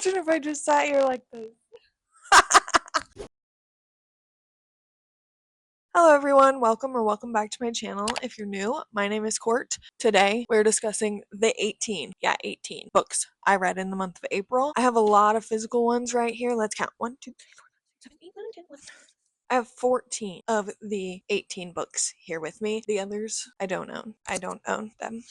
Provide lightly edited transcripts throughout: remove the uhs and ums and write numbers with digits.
Imagine if I just sat here like this. Hello everyone, welcome back to my channel. If you're new, my name is Court. Today we're discussing the 18 books I read in the month of April. I have a lot of physical ones right here. Let's count. 1, 2, 3, 4, 5, 6, 7, 8, 9, 10, 11. I have 14 of the 18 books here with me. The others, I don't own. I don't own them.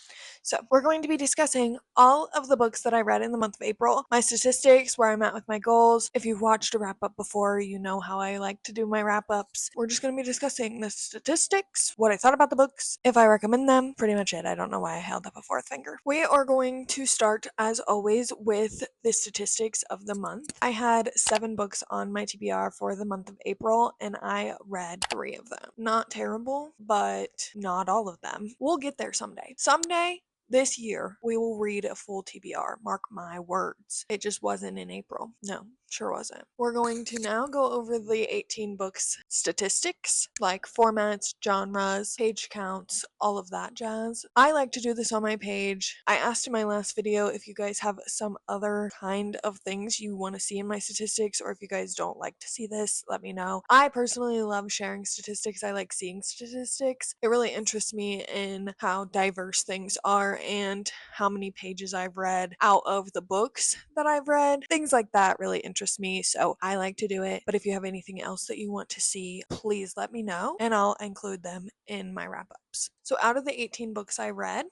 So we're going to be discussing all of the books that I read in the month of April, my statistics, where I'm at with my goals. If you've watched a wrap up before, you know how I like to do my wrap ups. We're just going to be discussing the statistics, what I thought about the books, if I recommend them, pretty much it. I don't know why I held up a fourth finger. We are going to start, as always, with the statistics of the month. I had 7 books on my TBR for the month of April, and I read 3 of them. Not terrible, but not all of them. We'll get there someday. Someday, this year, we will read a full TBR. Mark my words. It just wasn't in April. No, sure wasn't. We're going to now go over the 18 books statistics, like formats, genres, page counts, all of that jazz. I like to do this on my page. I asked in my last video if you guys have some other kind of things you want to see in my statistics, or if you guys don't like to see this, let me know. I personally love sharing statistics. I like seeing statistics. It really interests me in how diverse things are and how many pages I've read out of the books that I've read. Things like that really interest me, so I like to do it. But if you have anything else that you want to see, please let me know and I'll include them in my wrap-ups. So out of the 18 books I read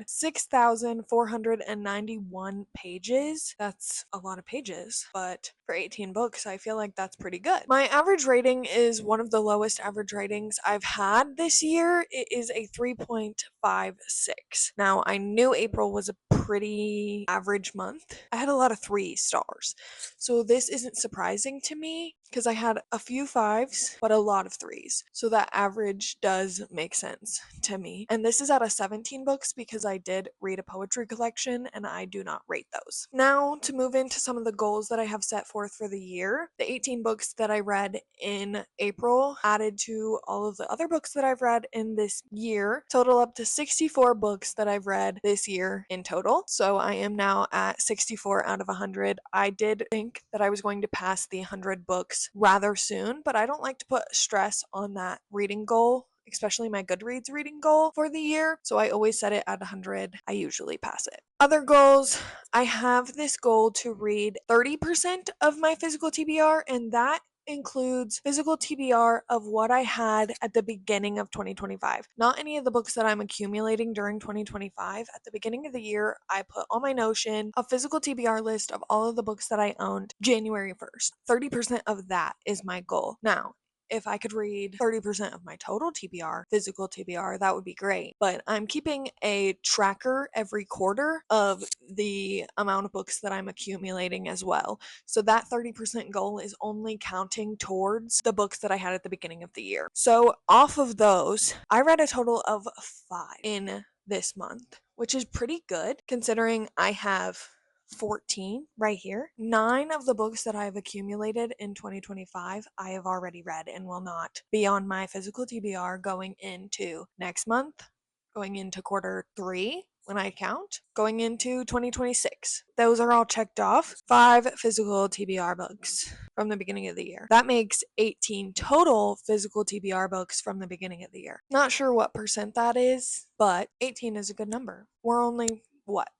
6,491 pages. That's a lot of pages, but for 18 books, I feel like that's pretty good. My average rating is one of the lowest average ratings I've had this year. It is a 3.56. Now, I knew April was a pretty average month. I had a lot of 3 stars. So this isn't surprising to me because I had a few 5s, but a lot of 3s. So that average does make sense to me. And this is out of 17 books because I did read a poetry collection and I do not rate those. Now to move into some of the goals that I have set forth for the year. The 18 books that I read in April added to all of the other books that I've read in this year total up to 64 books that I've read this year in total. So I am now at 64 out of 100. I did think that I was going to pass the 100 books rather soon, but I don't like to put stress on that reading goal, especially my Goodreads reading goal for the year. So I always set it at 100. I usually pass it. Other goals, I have this goal to read 30% of my physical TBR, and that includes physical TBR of what I had at the beginning of 2025. Not any of the books that I'm accumulating during 2025. At the beginning of the year, I put on my Notion a physical TBR list of all of the books that I owned January 1st. 30% of that is my goal. Now, if I could read 30% of my total TBR, physical TBR, that would be great. But I'm keeping a tracker every quarter of the amount of books that I'm accumulating as well. So that 30% goal is only counting towards the books that I had at the beginning of the year. So off of those, I read a total of 5 in this month, which is pretty good considering I have 14 right here. 9 of the books that I have accumulated in 2025 I have already read and will not be on my physical TBR going into next month, going into quarter 3 when I count, going into 2026. Those are all checked off. 5 physical TBR books from the beginning of the year. That makes 18 total physical TBR books from the beginning of the year. Not sure what percent that is, but 18 is a good number. We're only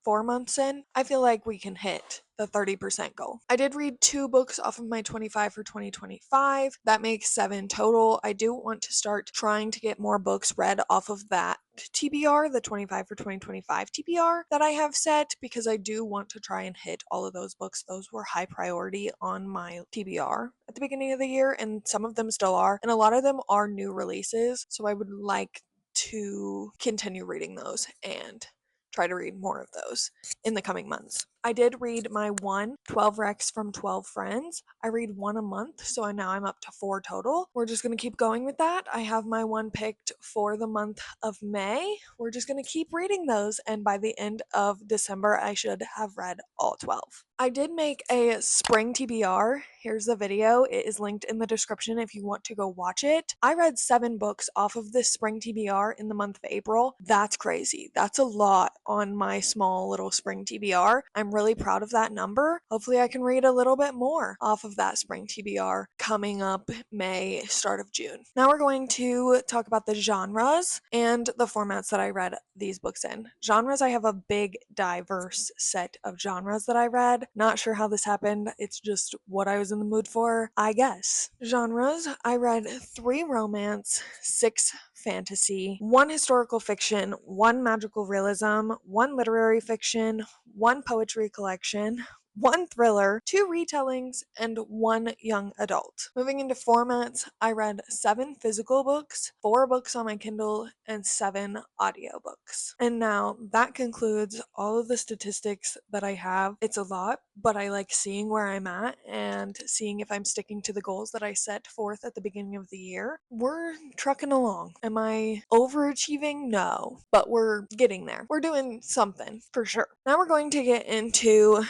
4 months in? I feel like we can hit the 30% goal. I did read 2 books off of my 25 for 2025. That makes 7 total. I do want to start trying to get more books read off of that TBR, the 25 for 2025 TBR that I have set, because I do want to try and hit all of those books. Those were high priority on my TBR at the beginning of the year, and some of them still are, and a lot of them are new releases, so I would like to continue reading those and try to read more of those in the coming months. I did read my 12 recs from 12 friends. I read 1 a month, so now I'm up to 4 total. We're just going to keep going with that. I have my 1 picked for the month of May. We're just going to keep reading those, and by the end of December, I should have read all 12. I did make a spring TBR. Here's the video. It is linked in the description if you want to go watch it. I read 7 books off of this spring TBR in the month of April. That's crazy. That's a lot on my small little spring TBR. I'm really proud of that number. Hopefully I can read a little bit more off of that spring TBR coming up May, start of June. Now we're going to talk about the genres and the formats that I read these books in. Genres, I have a big diverse set of genres that I read. Not sure how this happened. It's just what I was in the mood for, I guess. Genres, I read 3 romance, 6 fantasy, 1 historical fiction, 1 magical realism, 1 literary fiction, 1 poetry collection, 1 thriller, 2 retellings, and 1 young adult. Moving into formats, I read 7 physical books, 4 books on my Kindle, and 7 audiobooks. And now that concludes all of the statistics that I have. It's a lot, but I like seeing where I'm at and seeing if I'm sticking to the goals that I set forth at the beginning of the year. We're trucking along. Am I overachieving? No, but we're getting there. We're doing something for sure. Now we're going to get into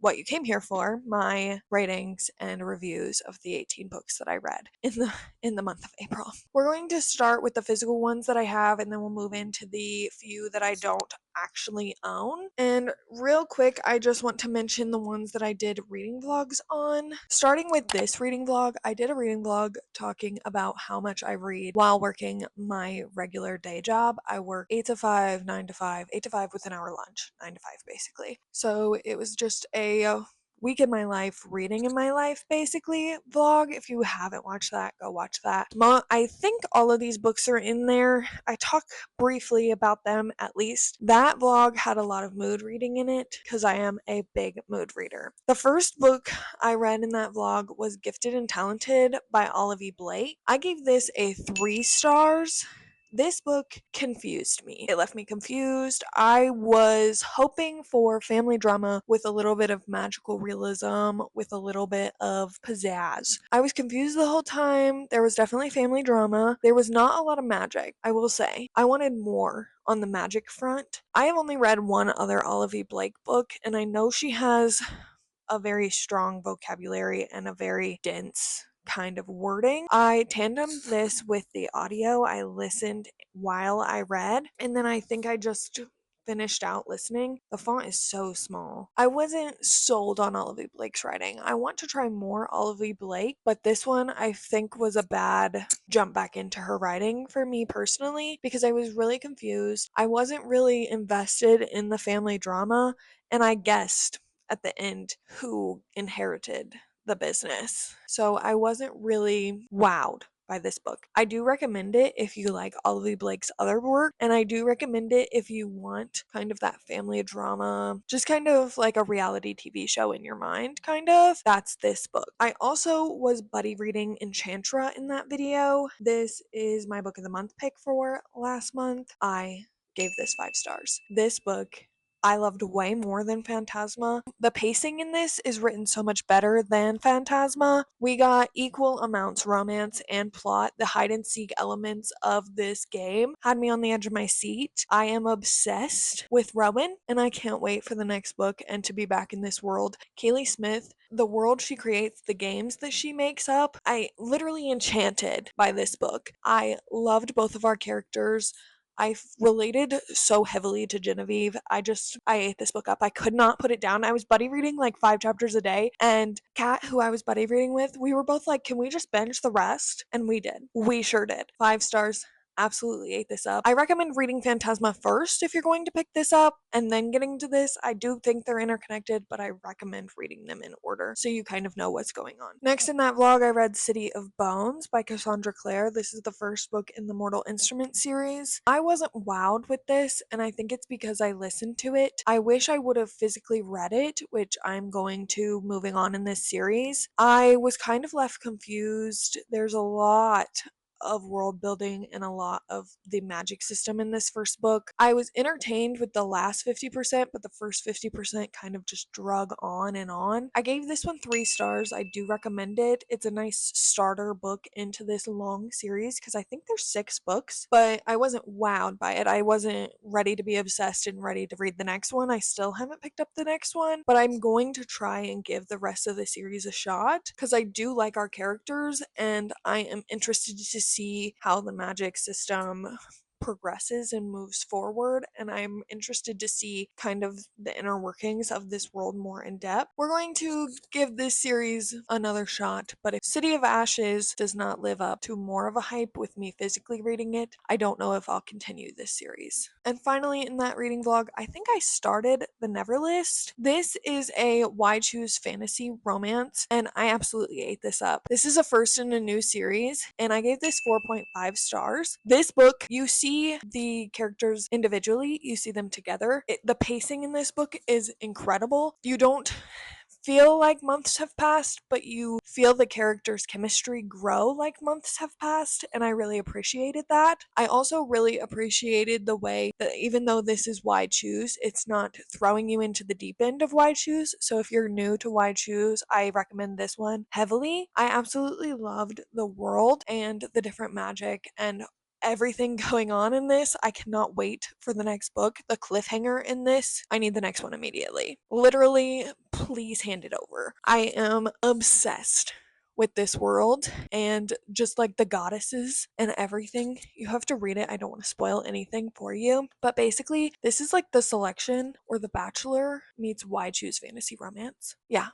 what you came here for, my ratings and reviews of the 18 books that I read in the month of April. We're going to start with the physical ones that I have, and then we'll move into the few that I don't actually own. And real quick, I just want to mention the ones that I did reading vlogs on. Starting with this reading vlog, I did a reading vlog talking about how much I read while working my regular day job. I work 8 to 5, 9 to 5, 8 to 5 with an hour lunch, 9 to 5 basically. So it was just a week in my life, reading in my life basically vlog. If you haven't watched that, go watch that. I think all of these books are in there. I talk briefly about them at least. That vlog had a lot of mood reading in it because I am a big mood reader. The first book I read in that vlog was Gifted and Talented by Olive Blake. I gave this a 3 stars. This book confused me. It left me confused. I was hoping for family drama with a little bit of magical realism, with a little bit of pizzazz. I was confused the whole time. There was definitely family drama. There was not a lot of magic, I will say. I wanted more on the magic front. I have only read one other Olive Blake book, and I know she has a very strong vocabulary and a very dense kind of wording. I tandemed this with the audio. I listened while I read, and then I think I just finished out listening. The font is so small. I wasn't sold on Olive Blake's writing. I want to try more Olive Blake, but this one I think was a bad jump back into her writing for me personally because I was really confused. I wasn't really invested in the family drama, and I guessed at the end who inherited the business. So I wasn't really wowed by this book. I do recommend it if you like Olive Blake's other work, and I do recommend it if you want kind of that family drama, just kind of like a reality TV show in your mind, kind of. That's this book. I also was buddy reading Enchantra in that video. This is my book of the month pick for last month. I gave this 5 stars. This book I loved way more than Phantasma. The pacing in this is written so much better than Phantasma. We got equal amounts romance and plot. The hide and seek elements of this game had me on the edge of my seat. I am obsessed with Rowan, and I can't wait for the next book and to be back in this world. Kaylee Smith, the world she creates, the games that she makes up, I literally enchanted by this book. I loved both of our characters. I related so heavily to Genevieve. I ate this book up. I could not put it down. I was buddy reading like 5 chapters a day. And Kat, who I was buddy reading with, we were both like, can we just binge the rest? And we did. We sure did. 5 stars. Absolutely ate this up. I recommend reading Phantasma first if you're going to pick this up and then getting to this. I do think they're interconnected, but I recommend reading them in order so you kind of know what's going on. Next in that vlog, I read City of Bones by Cassandra Clare. This is the first book in the Mortal Instrument series. I wasn't wowed with this, and I think it's because I listened to it. I wish I would have physically read it, which I'm going to moving on in this series. I was kind of left confused. There's a lot of world building and a lot of the magic system in this first book. I was entertained with the last 50%, but the first 50% kind of just drug on and on. I gave this one 3 stars. I do recommend it. It's a nice starter book into this long series because I think there's 6 books, but I wasn't wowed by it. I wasn't ready to be obsessed and ready to read the next one. I still haven't picked up the next one, but I'm going to try and give the rest of the series a shot because I do like our characters and I am interested to see how the magic system progresses and moves forward, and I'm interested to see kind of the inner workings of this world more in depth. We're going to give this series another shot, but if City of Ashes does not live up to more of a hype with me physically reading it, I don't know if I'll continue this series. And finally, in that reading vlog, I think I started The Neverlist. This is a why choose fantasy romance, and I absolutely ate this up. This is a first in a new series, and I gave this 4.5 stars. This book, you see the characters individually, you see them together. The pacing in this book is incredible. You don't feel like months have passed, but you feel the characters' chemistry grow like months have passed, and I really appreciated that. I also really appreciated the way that even though this is why choose, it's not throwing you into the deep end of why choose. So if you're new to why choose, I recommend this one heavily. I absolutely loved the world and the different magic and everything going on in this. I cannot wait for the next book. The cliffhanger in this, I need the next one immediately. Literally, please hand it over. I am obsessed with this world and just like the goddesses and everything. You have to read it. I don't want to spoil anything for you. But basically, this is like The Selection or The Bachelor meets Why Choose Fantasy Romance. Yeah,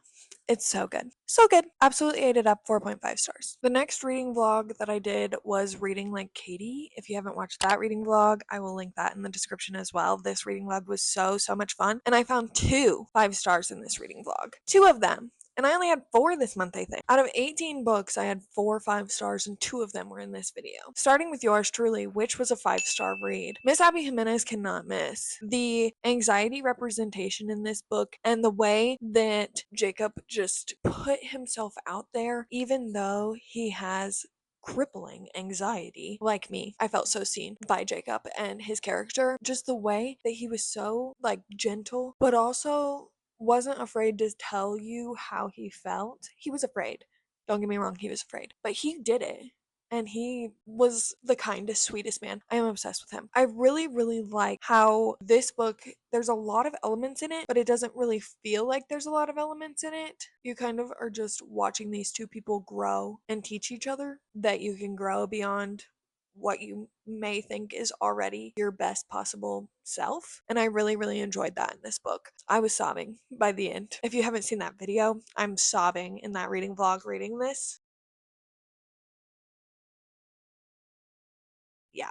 it's so good. So good. Absolutely ate it up. 4.5 stars. The next reading vlog that I did was Reading Like Katie. If you haven't watched that reading vlog, I will link that in the description as well. This reading vlog was so much fun. And I found 2 5 stars in this reading vlog. 2 of them. And I only had 4 this month, I think. Out of 18 books, I had 4 5 stars, and 2 of them were in this video. Starting with yours truly, which was a 5-star read. Miss Abby Jimenez cannot miss. The anxiety representation in this book and the way that Jacob just put himself out there, even though he has crippling anxiety like me. I felt so seen by Jacob and his character. Just the way that he was so like gentle, but also wasn't afraid to tell you how he felt. He was afraid. Don't get me wrong, he was afraid. But he did it. And he was the kindest, sweetest man. I am obsessed with him. I really like how this book, there's a lot of elements in it, but it doesn't really feel like there's a lot of elements in it. You kind of are just watching these two people grow and teach each other that you can grow beyond what you may think is already your best possible self. And I really enjoyed that in this book. I was sobbing by the end. If you haven't seen that video, I'm sobbing in that reading vlog reading this. Yeah.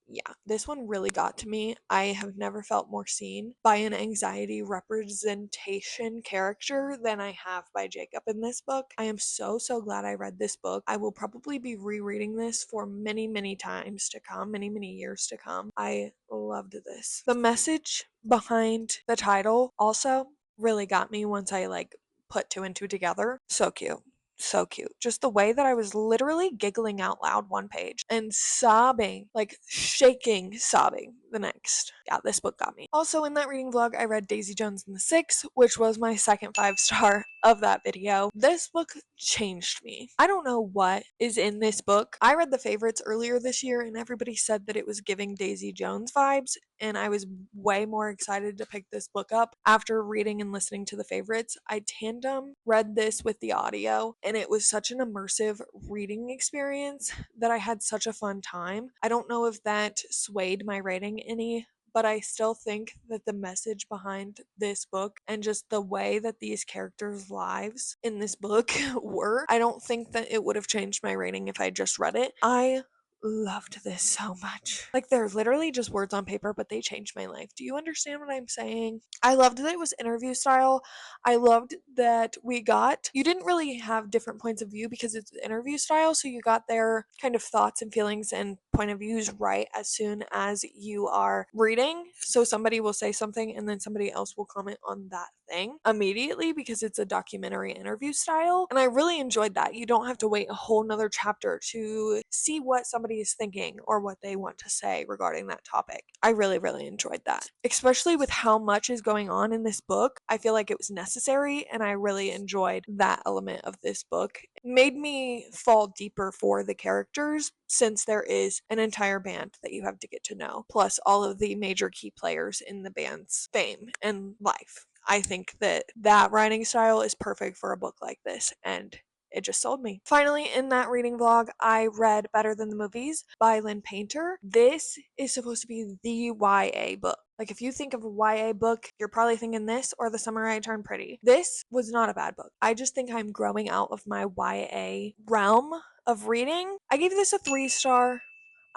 Yeah, this one really got to me. I have never felt more seen by an anxiety representation character than I have by Jacob in this book. I am so glad I read this book. I will probably be rereading this for many times to come, many years to come. I loved this. The message behind the title also really got me once I like put 2 and 2 together. So cute. So cute. Just the way that I was literally giggling out loud one page and sobbing, like shaking, sobbing the next. Yeah, this book got me. Also, in that reading vlog, I read Daisy Jones and the Six, which was my second 5-star of that video. This book changed me. I don't know what is in this book. I read The Favorites earlier this year, and everybody said that it was giving Daisy Jones vibes, and I was way more excited to pick this book up after reading and listening to The Favorites. I tandem read this with the audio, and it was such an immersive reading experience that I had such a fun time. I don't know if that swayed my rating any, but I still think that the message behind this book and just the way that these characters' lives in this book were, I don't think that it would have changed my rating if I just read it. I loved this so much. Like, they're literally just words on paper, but they changed my life. Do you understand what I'm saying? I loved that it was interview style. I loved that you didn't really have different points of view because it's interview style, so you got their kind of thoughts and feelings and point of views right as soon as you are reading. So somebody will say something and then somebody else will comment on that thing immediately because it's a documentary interview style. And I really enjoyed that. You don't have to wait a whole nother chapter to see what somebody is thinking or what they want to say regarding that topic. I really enjoyed that. Especially with how much is going on in this book, I feel like it was necessary, and I really enjoyed that element of this book. It made me fall deeper for the characters since there is an entire band that you have to get to know, plus all of the major key players in the band's fame and life. I think that writing style is perfect for a book like this, and it just sold me. Finally, in that reading vlog, I read Better Than the Movies by Lynn Painter. This is supposed to be the YA book. Like, if you think of a YA book, you're probably thinking this or The Summer I Turned Pretty. This was not a bad book. I just think I'm growing out of my YA realm of reading. I gave this a 3-star.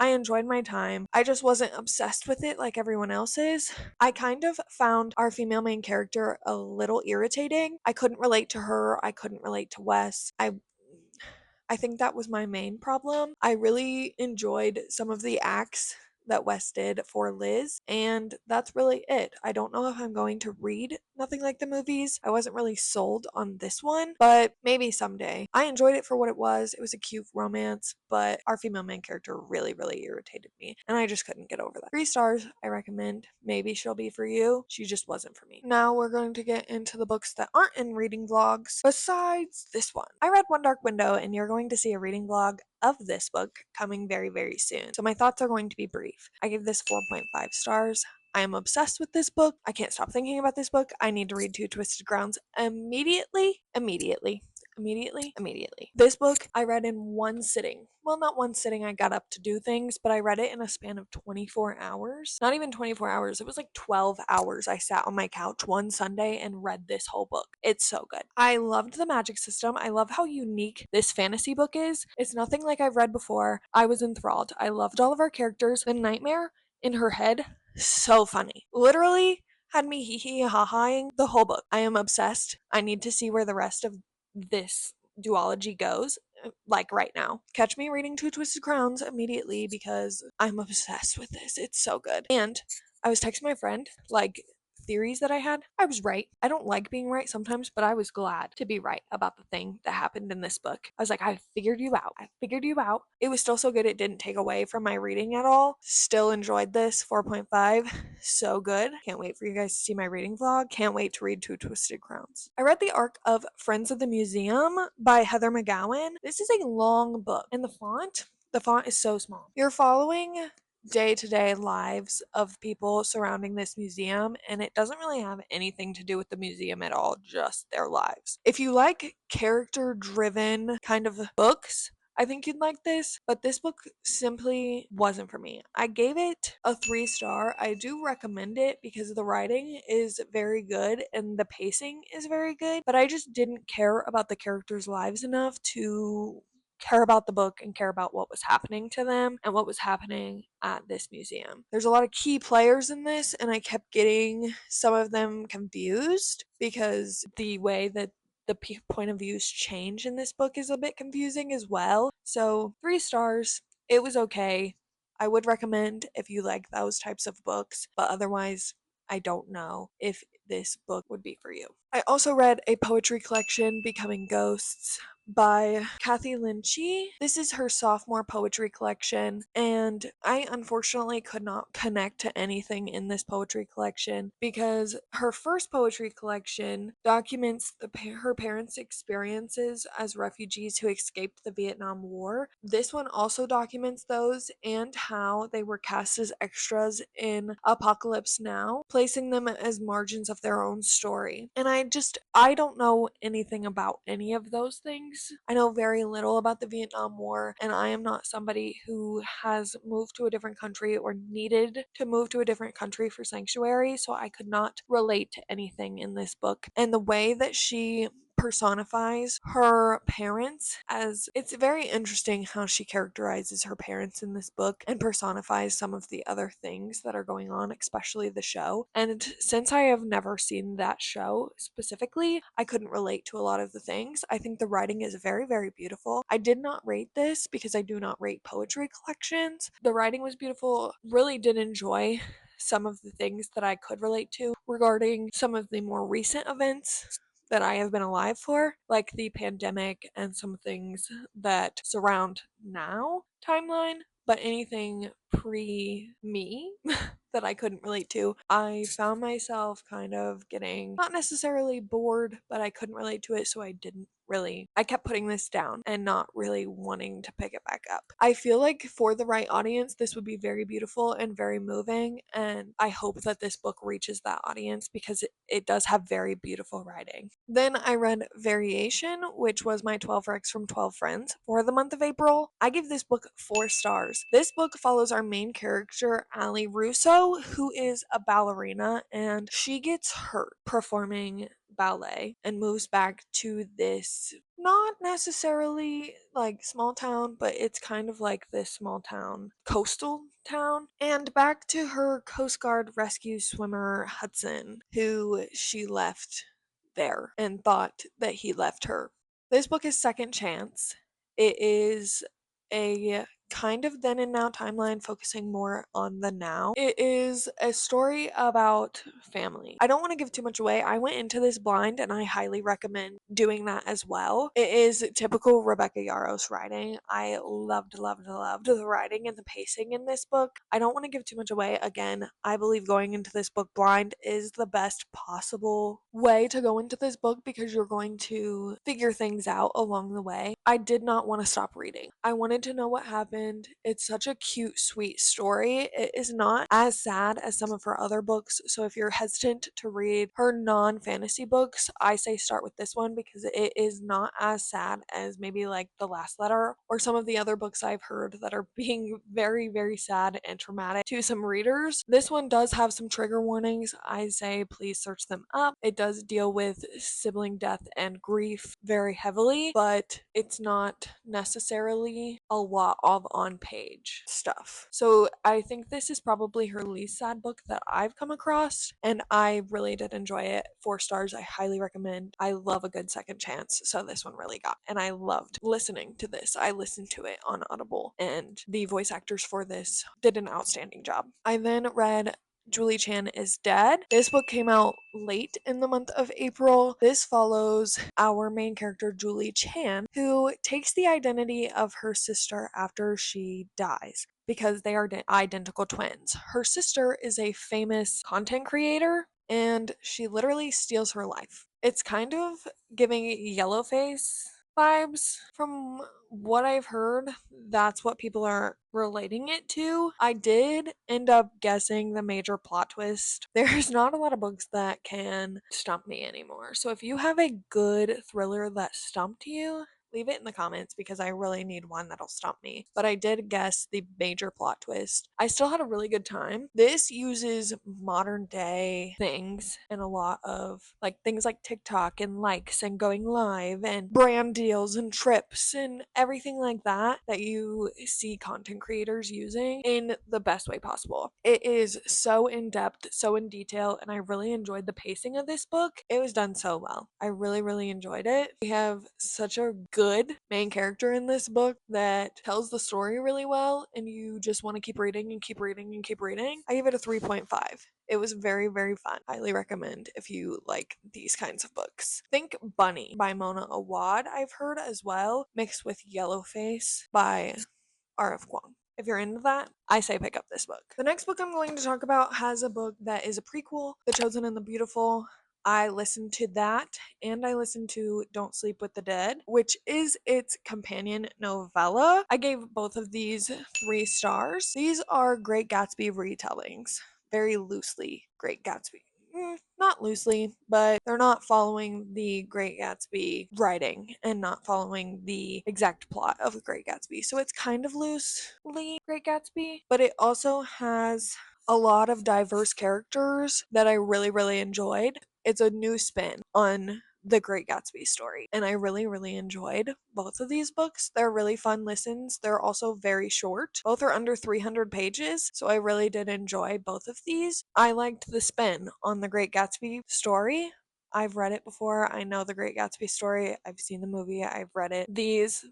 I enjoyed my time. I just wasn't obsessed with it like everyone else is. I kind of found our female main character a little irritating. I couldn't relate to her. I couldn't relate to Wes. I think that was my main problem. I really enjoyed some of the acts that Wes did for Liz, and that's really it. I don't know if I'm going to read Nothing Like the Movies. I wasn't really sold on this one, but maybe someday. I enjoyed it for what it was. It was a cute romance, but our female main character really, really irritated me, and I just couldn't get over that. 3 stars, I recommend. Maybe she'll be for you. She just wasn't for me. Now we're going to get into the books that aren't in reading vlogs, besides this one. I read One Dark Window, and you're going to see a reading vlog of this book coming very, very soon. So my thoughts are going to be brief. I give this 4.5 stars. I am obsessed with this book. I can't stop thinking about this book. I need to read Two Twisted Crowns immediately. This book I read in one sitting. Well, not one sitting, I got up to do things, but I read it in a span of 24 hours. Not even 24 hours, it was like 12 hours. I sat on my couch one Sunday and read this whole book. It's so good. I loved the magic system. I love how unique this fantasy book is. It's nothing like I've read before. I was enthralled. I loved all of our characters. The nightmare in her head, so funny. Literally had me hee ha haing the whole book. I am obsessed. I need to see where the rest of this duology goes, like right now. Catch me reading Two Twisted Crowns immediately because I'm obsessed with this. It's so good. And I was texting my friend, like, theories that I had. I was right. I don't like being right sometimes, but I was glad to be right about the thing that happened in this book. I was like, I figured you out. It was still so good. It didn't take away from my reading at all. Still enjoyed this. 4.5. So good. Can't wait for you guys to see my reading vlog. Can't wait to read Two Twisted Crowns. I read the arc of Friends of the Museum by Heather McGowan. This is a long book, and the font is so small. You're following day-to-day lives of people surrounding this museum, and it doesn't really have anything to do with the museum at all, just their lives. If you like character-driven kind of books, I think you'd like this, but this book simply wasn't for me. I gave it a 3-star. I do recommend it because the writing is very good and the pacing is very good, but I just didn't care about the characters' lives enough to care about the book and care about what was happening to them and what was happening at this museum. There's a lot of key players in this, and I kept getting some of them confused because the way that the point of views change in this book is a bit confusing as well. So 3 stars. It was okay. I would recommend if you like those types of books, but otherwise I don't know if this book would be for you. I also read a poetry collection, Becoming Ghosts, by Kathy Lynchy. This is her sophomore poetry collection, and I unfortunately could not connect to anything in this poetry collection because her first poetry collection documents her parents' experiences as refugees who escaped the Vietnam War. This one also documents those and how they were cast as extras in Apocalypse Now, placing them as margins of their own story. And I don't know anything about any of those things. I know very little about the Vietnam War, and I am not somebody who has moved to a different country or needed to move to a different country for sanctuary, so I could not relate to anything in this book. And the way that she personifies her parents, as it's very interesting how she characterizes her parents in this book and personifies some of the other things that are going on, especially the show. And since I have never seen that show specifically, I couldn't relate to a lot of the things. I think the writing is very, very beautiful. I did not rate this because I do not rate poetry collections. The writing was beautiful. Really did enjoy some of the things that I could relate to regarding some of the more recent events that I have been alive for, like the pandemic and some things that surround now timeline, but anything pre me that I couldn't relate to, I found myself kind of getting not necessarily bored, but I couldn't relate to it, so I didn't I kept putting this down and not really wanting to pick it back up. I feel like for the right audience, this would be very beautiful and very moving, and I hope that this book reaches that audience because it does have very beautiful writing. Then I read Variation, which was my 12 Recs from 12 Friends for the month of April. I give this book 4 stars. This book follows our main character, Ali Russo, who is a ballerina, and she gets hurt performing ballet and moves back to this not necessarily like small town, but it's kind of like this small town, coastal town, and back to her Coast Guard rescue swimmer Hudson, who she left there and thought that he left her. This book is Second Chance. It is a kind of then and now timeline focusing more on the now. It is a story about family. I don't want to give too much away. I went into this blind and I highly recommend doing that as well. It is typical Rebecca Yarros writing. I loved the writing and the pacing in this book. I don't want to give too much away. Again, I believe going into this book blind is the best possible way to go into this book because you're going to figure things out along the way. I did not want to stop reading. I wanted to know what happened. It's such a cute, sweet story. It is not as sad as some of her other books, so if you're hesitant to read her non-fantasy books, I say start with this one because it is not as sad as maybe like The Last Letter or some of the other books I've heard that are being very, very sad and traumatic to some readers. This one does have some trigger warnings. I say please search them up. It does deal with sibling death and grief very heavily, but it's not necessarily a lot of on-page stuff. So I think this is probably her least sad book that I've come across, and I really did enjoy it. 4 stars. I highly recommend. I love a good second chance, so this one really got, and I loved listening to this. I listened to it on Audible, and the voice actors for this did an outstanding job. I then read Julie Chan is Dead. This book came out late in the month of April. This follows our main character, Julie Chan, who takes the identity of her sister after she dies because they are identical twins. Her sister is a famous content creator and she literally steals her life. It's kind of giving Yellowface vibes from what I've heard. That's what people are relating it to. I did end up guessing the major plot twist. There's not a lot of books that can stump me anymore. So if you have a good thriller that stumped you, leave it in the comments because I really need one that'll stump me. But I did guess the major plot twist. I still had a really good time. This uses modern day things and a lot of like things like TikTok and likes and going live and brand deals and trips and everything like that that you see content creators using in the best way possible. It is so in depth, so in detail, and I really enjoyed the pacing of this book. It was done so well. I really, really enjoyed it. We have such a good main character in this book that tells the story really well, and you just want to keep reading and keep reading and keep reading. I give it a 3.5. It was very, very fun. Highly recommend if you like these kinds of books. Think Bunny by Mona Awad, I've heard as well, mixed with Yellowface by R.F. Kuang. If you're into that, I say pick up this book. The next book I'm going to talk about has a book that is a prequel, The Chosen and the Beautiful. I listened to that and I listened to Don't Sleep with the Dead, which is its companion novella. I gave both of these 3 stars. These are Great Gatsby retellings, very loosely Great Gatsby. Not loosely, but they're not following the Great Gatsby writing and not following the exact plot of the Great Gatsby. So it's kind of loosely Great Gatsby, but it also has a lot of diverse characters that I really, really enjoyed. It's a new spin on the Great Gatsby story, and I really, really enjoyed both of these books. They're really fun listens. They're also very short. Both are under 300 pages, so I really did enjoy both of these. I liked the spin on the Great Gatsby story. I've read it before. I know the Great Gatsby story. I've seen the movie. I've read it. These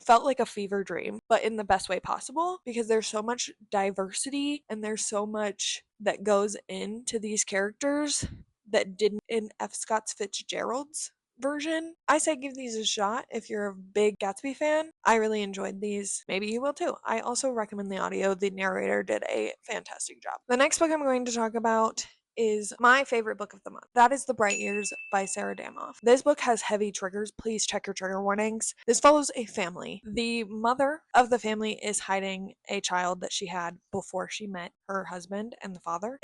felt like a fever dream, but in the best way possible because there's so much diversity and there's so much that goes into these characters that didn't in F. Scott Fitzgerald's version. I say give these a shot if you're a big Gatsby fan. I really enjoyed these. Maybe you will too. I also recommend the audio. The narrator did a fantastic job. The next book I'm going to talk about is my favorite book of the month. That is The Bright Years by Sarah Damoff. This book has heavy triggers. Please check your trigger warnings. This follows a family. The mother of the family is hiding a child that she had before she met her husband and the father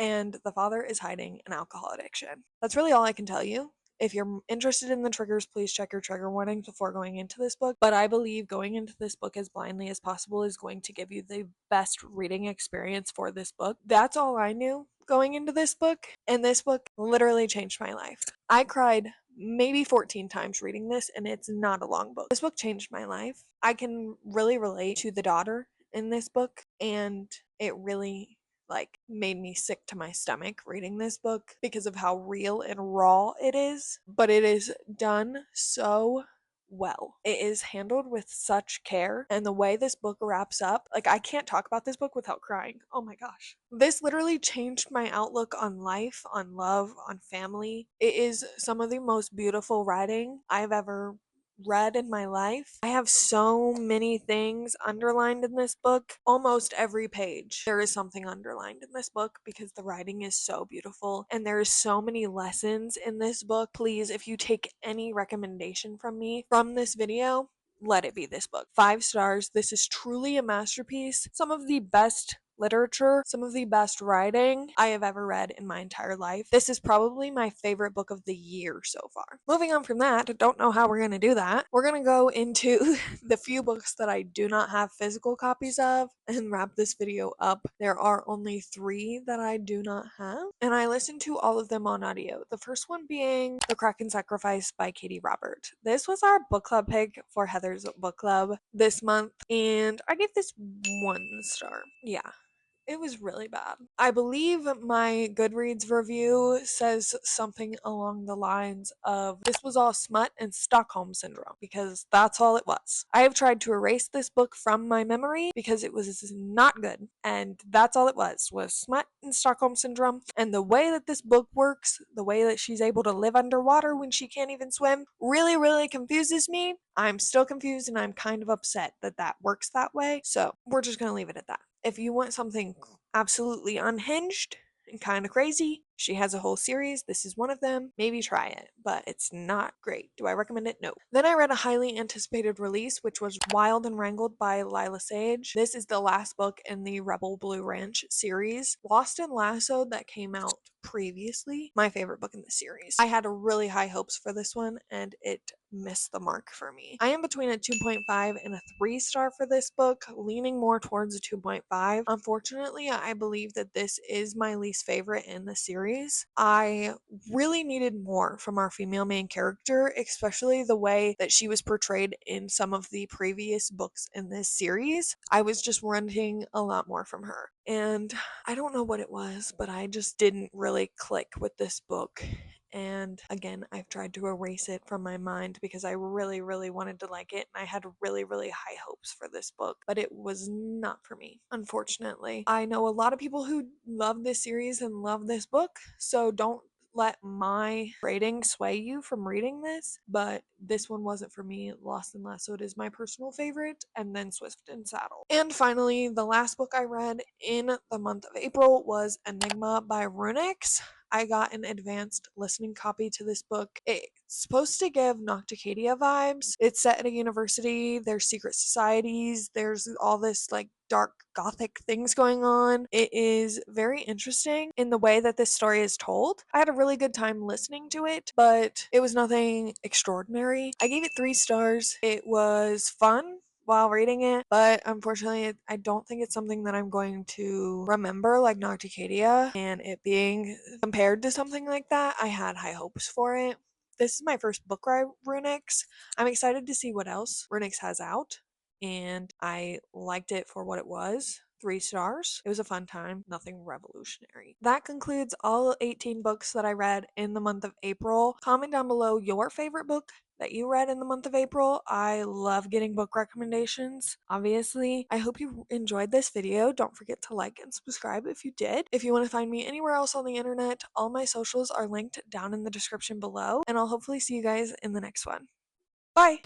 is hiding an alcohol addiction. That's really all I can tell you. If you're interested in the triggers, please check your trigger warnings before going into this book. But I believe going into this book as blindly as possible is going to give you the best reading experience for this book. That's all I knew going into this book, and this book literally changed my life. I cried maybe 14 times reading this, and it's not a long book. This book changed my life. I can really relate to the daughter in this book, and it really made me sick to my stomach reading this book because of how real and raw it is, but it is done so well. It is handled with such care, and the way this book wraps up, I can't talk about this book without crying. Oh my gosh. This literally changed my outlook on life, on love, on family. It is some of the most beautiful writing I've ever read in my life. I have so many things underlined in this book. Almost every page there is something underlined in this book because the writing is so beautiful and there's so many lessons in this book. Please, if you take any recommendation from me from this video, let it be this book. 5 stars. This is truly a masterpiece. Some of the best literature, some of the best writing I have ever read in my entire life. This is probably my favorite book of the year so far. Moving on from that, don't know how we're going to do that. We're going to go into the few books that I do not have physical copies of and wrap this video up. There are only 3 that I do not have, and I listened to all of them on audio. The first one being The Kraken Sacrifice by Katie Robert. This was our book club pick for Heather's book club this month, and I gave this 1 star. Yeah. It was really bad. I believe my Goodreads review says something along the lines of this was all smut and Stockholm Syndrome, because that's all it was. I have tried to erase this book from my memory because it was not good, and that's all it was smut and Stockholm Syndrome. And the way that this book works, the way that she's able to live underwater when she can't even swim, really, really confuses me. I'm still confused and I'm kind of upset that that works that way. So we're just going to leave it at that. If you want something absolutely unhinged and kind of crazy, she has a whole series. This is one of them. Maybe try it, but it's not great. Do I recommend it? No. Then I read a highly anticipated release, which was Wild and Wrangled by Lila Sage. This is the last book in the Rebel Blue Ranch series. Lost and Lassoed, that came out previously, my favorite book in the series. I had really high hopes for this one, and it missed the mark for me. I am between a 2.5 and a 3 star for this book, leaning more towards a 2.5. Unfortunately, I believe that this is my least favorite in the series. I really needed more from our female main character, especially the way that she was portrayed in some of the previous books in this series. I was just wanting a lot more from her, and I don't know what it was, but I just didn't really click with this book. And again, I've tried to erase it from my mind because I really, really wanted to like it, and I had really, really high hopes for this book, but it was not for me, unfortunately. I know a lot of people who love this series and love this book, so don't let my rating sway you from reading this, but this one wasn't for me. Lost and Lassoed is my personal favorite, and then Swift and Saddle. And finally, the last book I read in the month of April was Enigma by Runix. I got an advanced listening copy to this book. It's supposed to give Nocticadia vibes. It's set at a university, there's secret societies, there's all this dark gothic things going on. It is very interesting in the way that this story is told. I had a really good time listening to it, but it was nothing extraordinary. I gave it 3 stars. It was fun while reading it, but unfortunately I don't think it's something that I'm going to remember like Nocticadia, and it being compared to something like that, I had high hopes for it. This is my first book by Runix. I'm excited to see what else Runix has out, and I liked it for what it was. 3 stars. It was a fun time, nothing revolutionary. That concludes all 18 books that I read in the month of April. Comment down below your favorite book that you read in the month of April. I love getting book recommendations, obviously. I hope you enjoyed this video. Don't forget to like and subscribe if you did. If you want to find me anywhere else on the internet, all my socials are linked down in the description below, and I'll hopefully see you guys in the next one. Bye!